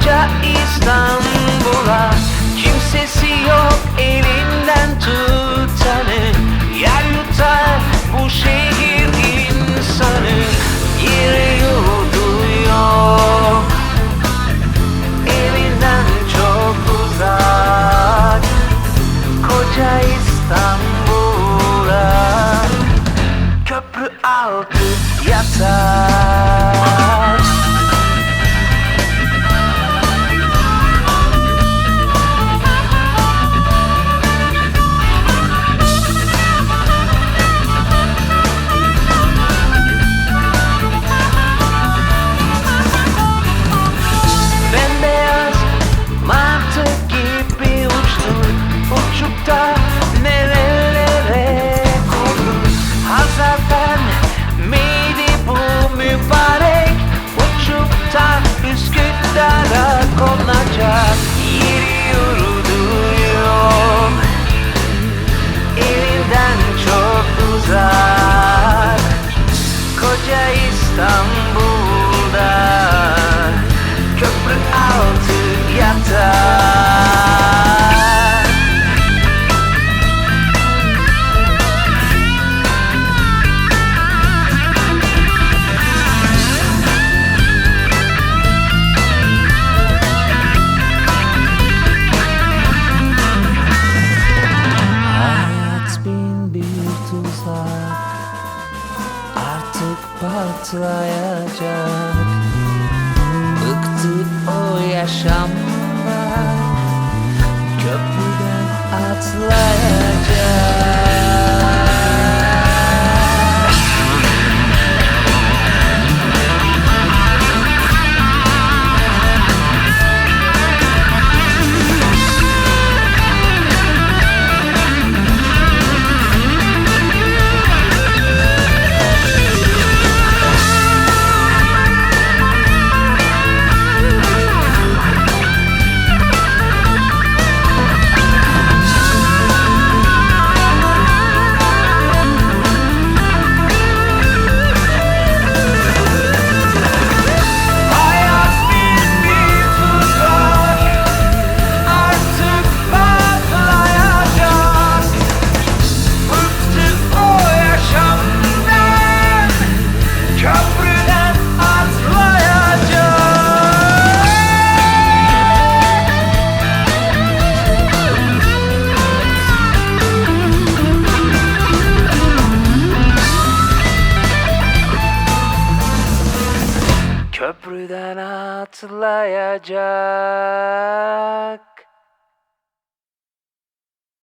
koca İstanbul'a. Kimsesi yok elinden tutanı, yer yutar bu şehir insanı. Yeri yurdu yok, evinden çok uzak, koca İstanbul'a. Köprü altı yatar. Bembeyaz martı gibi uçtun, uçup da nerelere kondun. Hazarfen miydi bu mübarek, uçup da Üsküdar'a konacak. Yeri yurdu yok, evinden çok uzak, koca İstanbul'da köprü altı yatar. Hayat bin bir tuzak, artık patlayacak. Bıktı o yaşamdan, köprüden atlayacak. Köprüden atlayacak.